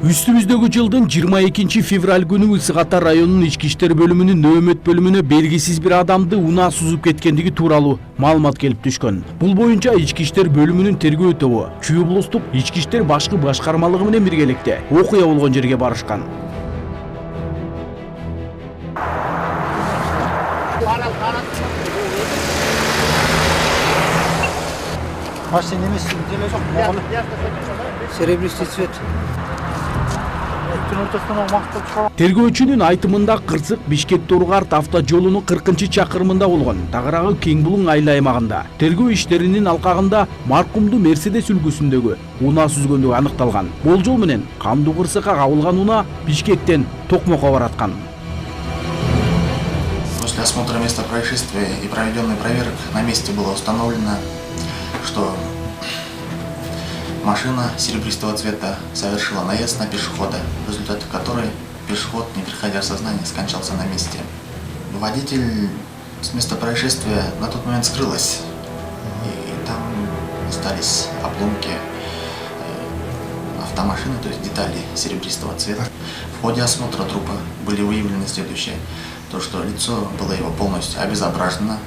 Үстүбүздөгү жылдын 22 февраль күнү Ысык Ата районунун ички иштер бөлүмүнүн нөөмөт бөлүмүнө белгисиз бир адамды унаа сузуп кеткендиги тууралуу маалымат келип түшкөн. Бул боюнча ички иштер бөлүмүнүн тергөө тобу Чүй облустук ички иштер башкы башкармалыгы менен биргеликте окуя болгон жерге барышкан. Машина емес, деле жоқ, моғол. Серебристый цвет. Тергөөчүнүн айтымында кырсык Бишкек-Торгарт автожолунун 40-чакырымында болгон, тагыраагы Кең Булуң айыл аймагында. Тергөө иштеринин алкагында маркумду Мерседес үлгүсүндөгү унаа сүзгөндүгү аныкталган. Болжол менен кандуу кырсыкка кабылган унаа Бишкектен Токмокко бараткан. После осмотра места происшествия и проведенной проверок на месте было установлено, что машина серебристого цвета совершила наезд на пешехода, в результате которой пешеход, не приходя в сознание, скончался на месте. Водитель с места происшествия на тот момент скрылась, и там остались обломки автомашины, то есть детали серебристого цвета. В ходе осмотра трупа были выявлены следующее: то, что лицо было его полностью обезображено.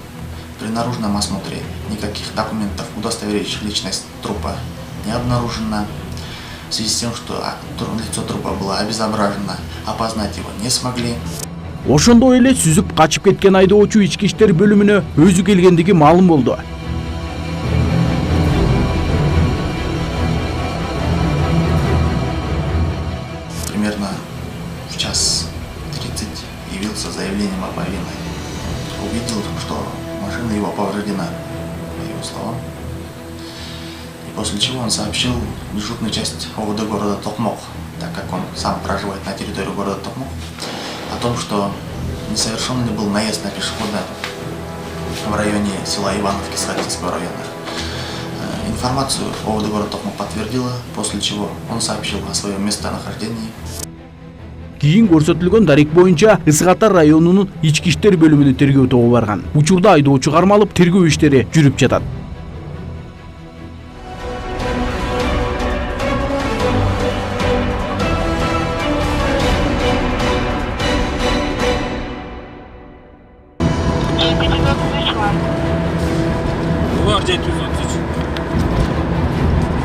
При наружном осмотре никаких документов, удостоверяющих личность трупа, не обнаружено. В связи с тем, что лицо трупа было обезображено, опознать его не смогли. Ошондой эле сүзүп качып кеткен айдоочу ички иштер бөлүмүнө өзү келгендиги маалым болду. Примерно в час 30 явился с заявлением о повинной. Увидел, что машина его повреждена, по его словам. И после чего он сообщил в дежурную часть ОВД города Токмок, так как он сам проживает на территории города Токмок, о том, что не совершен ли был наезд на пешехода в районе села Ивановки Схватинского района. Информацию ОВД города Токмок подтвердила, после чего он сообщил о своем местонахождении. Кийин көрсөтүлгөн дарек боюнча Ысык Ата районунун ички иштер бөлүмүнө тергөө тобу барган. Учурда айдоочу кармалып, тергөө иштери жүрүп жатат.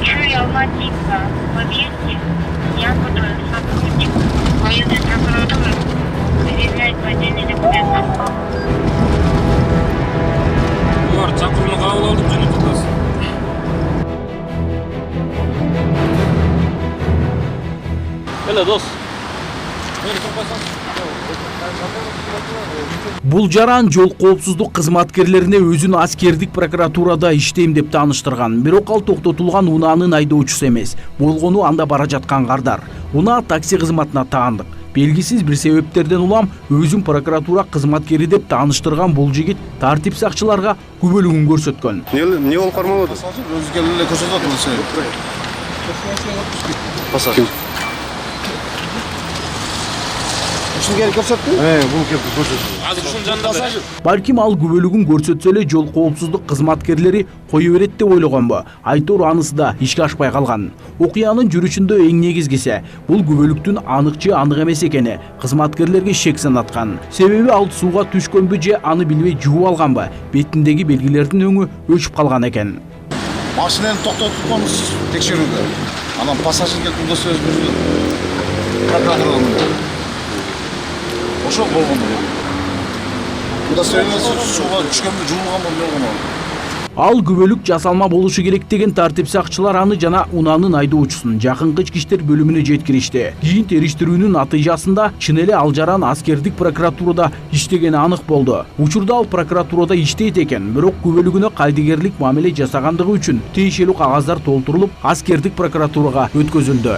Чуй, Алматинка, поверьте, я буду сотрудник военной прокуратуры проверять поддельные документы. Çakırını kabul aldık canım tutmasın. Böyle dost. Böyle tutmasın. Бул жаран жол коопсуздук кызматкерлерине өзүн аскердик прокуратурада иштейм деп тааныштырган. Бирок ал токтотулган унаанын айдоочусу эмес. Болгону анда бара жаткан кардар. Унаа такси кызматына таандык. Белгисиз бир себептерден улам өзүн прокуратура кызматкери деп тааныштырган бул жигит тартип сакчыларга күбөлүгүн көрсөткөн. Не болуп кармалады? Өзгө эле көрсөтөт болсо. Пассажир. Ушул керек көрсөттү? Бул келип көрсөттү. Азыр ушунун жанында. Балким ал күбөлүгүн көрсөтсө эле жол коопсуздук кызматкерлери кое берет деп ойлогонбу? Айтор анысы да ишке ашпай калган. Окуянын жүрүшүндө эң негизгиси бул күбөлүктүн анык же анык эмес экени кызматкерлерге шек санаткан. Себеби ал сууга түшкөнбү же аны билбей жууп алганбы? Бетиндеги белгилердин өңү өчүп калган экен. Машинаны токтотуп коюңуз текшерүүгө. Анан пассажир келип удостоверение берди. Прокуратурага. Ошол болгону. Удостоверение сууга түшкөнбү, жуулганбы болгону. Ал күбөлүк жасалма болушу керек деген тартип сакчылар аны жана унаанын айдоочусун жакынкы ички иштер бөлүмүнө жеткиришти. Кийин териштирүүнүн натыйжасында чын эле ал жаран аскердик прокуратурада иштегени анык болду. Учурда ал прокуратурада иштейт экен, бирок күбөлүгүнө кайдыгерлик мамиле жасагандыгы үчүн тиешелүү кагаздар толтурулуп, аскердик прокуратурага өткөзүлдү.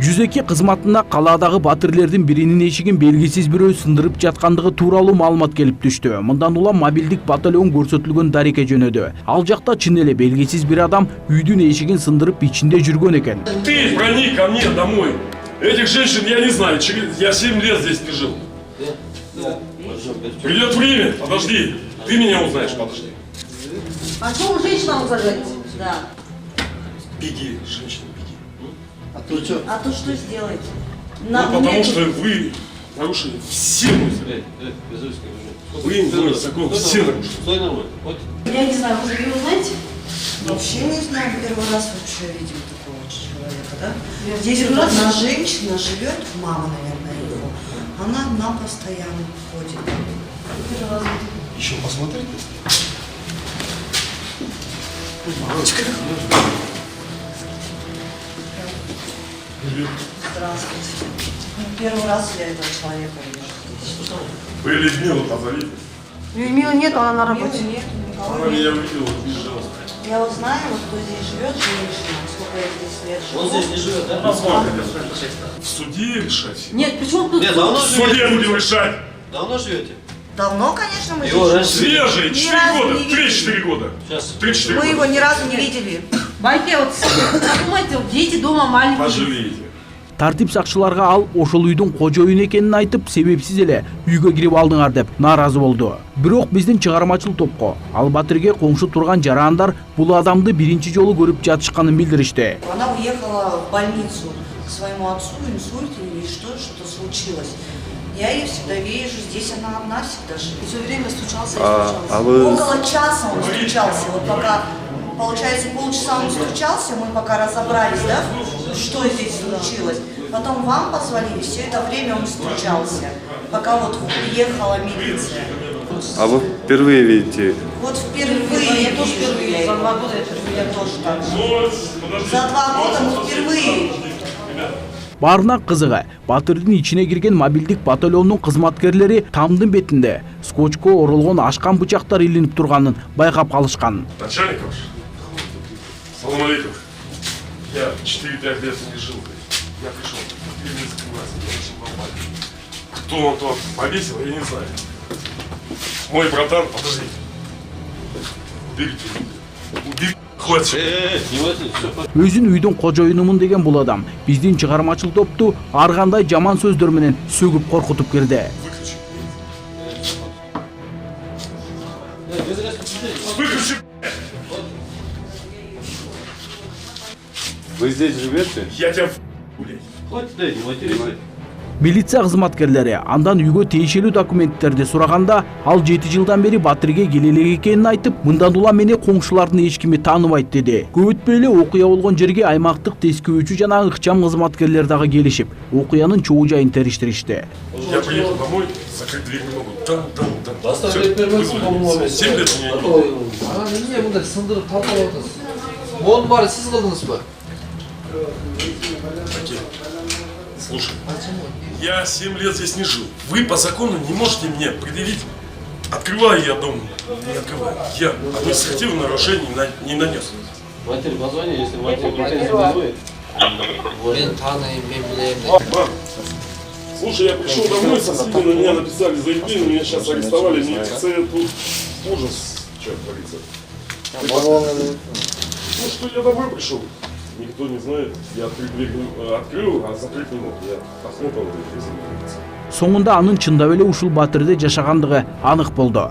Жүзеки кызматына калаадагы батирлердин биринин эшигин белгисиз бирөө сындырып жаткандыгы тууралуу маалымат келип түштү. Мындан улам мобилдик батальон көрсөтүлгөн дарекке жөнөдү. Ал жакта чын эле белгисиз бир адам үйдүн эшигин сындырып ичинде жүргөн экен. Ты проник ко мне домой. Этих женщин я не знаю, я 7 лет здесь не жил. Придет время, подожди. Ты меня узнаешь, подожди. А что вы женщинам зажать? Да. Беги, женщина, беги. А то что? А то что сделаете? Ну, потому что вы нарушили все мои закон, все нарушили. Я не знаю, может, вы узнаете? Вообще не знаю, первый раз вообще видим такого человека, да? Здесь Первый вот раз? одна женщина живет, мама, наверное, его. Она нам постоянно ходит. Еще посмотрите. Здравствуйте. Первый раз я этого человека вижу здесь. Вы Людмилу позовите. Людмилы нет, она на работе. Нет, никого Она нет. меня увидела, убежала. Я вот знаю, вот кто здесь живет, женщина, сколько я здесь лет живу. Он здесь не живет, да? В суде решать. Нет, почему тут? Нет, давно В суде живете? будем решать. Давно живете? Давно, конечно, мы Его здесь раньше- живем. Свежие, Ни 4 разу года, не видели. 3-4 года. Сейчас. 3-4 Мы года. его ни разу не видели. Байке, вот подумайте, вот дети дома маленькие. Пожалеете. Тартип сакчыларга ал ошол үйдүн кожоюну экенин айтып, себепсиз эле үйгө кирип алдыңар деп нааразы болду. Бирок биздин чыгармачыл топко ал Батырге коңшу турган жарандар бул адамды биринчи жолу көрүп жатышканын билдиришти. Она уехала в больницу к своему отцу, инсульт или что-то случилось. Я ее всегда вижу, здесь она одна всегда живет. Все время стучался и стучался. Около часа он стучался, вот пока, получается, полчаса он стучался, мы пока разобрались, да, что здесь случилось. Потом вам позвонили, все это время он стучался, пока вот приехала милиция. А вы впервые видите? Вот впервые Я тоже впервые, за 2 года я впервые. Я тоже так же. За 2 года мы впервые. Баарына кызыгы, Батырдын ичине кирген мобилдик батальонунун кызматкерлери тамдын бетинде скотчко оролгон ашкан бычактар илинип турганын байкап калышкан. Начальник ваш? Салам алейкум. Я 4-5 лет не жил. Я пришел. Я очень нормально. Кто он там повесил, я не знаю. Мой братан, подожди. Уберите. Уберите. Хватит. Не возьмите, все. Өзүн үйдүн кожоюнумун деген бул адам биздин чыгармачыл топту ар кандай жаман сөздөр менен сөгүп коркутуп кирди. Выключи. Без резкого. Выключи. Вы здесь живете? Я тебя блядь. Хватит, да, не матерись. Милиция кызматкерлери андан үйгө тиешелүү документтерди сураганда ал 7 жылдан бери Батырге келелек экенин айтып, мындан улам мени коңшулардын эч кими тааныбайт деди. Көп өтпөй эле окуя болгон жерге аймактык тескөөчү жана ыкчам кызматкерлер дагы келишип, окуянын чоо жайын териштиришти. Я приехал домой, закрыть дверь не могу. Там. Баста Всё, берип бербесин, вызвали. колуңа берсин. 7 лет у меня не было. Ага, эмне мындай сындырып талкалап атасыз? Монун баары сиз кылдыңызбы? Такие. Слушай, я 7 лет здесь не жил. Вы по закону не можете мне предъявить. Открываю я дом, не открываю. Я административное нарушение не нанес. Матерь позвони, если матерь претензий не будет. Мен тааныйм, мен билем. Мам, слушай, я пришел домой, соседи на меня написали заявление, меня сейчас арестовали, мне тут ужас, черт творится. Ну что, я домой пришел, никто не знает, я дверь открыл, а закрыть не мог, я охнутал дверь. Соңунда анын чындап эле ушул Батырда жашагандыгы анык болду.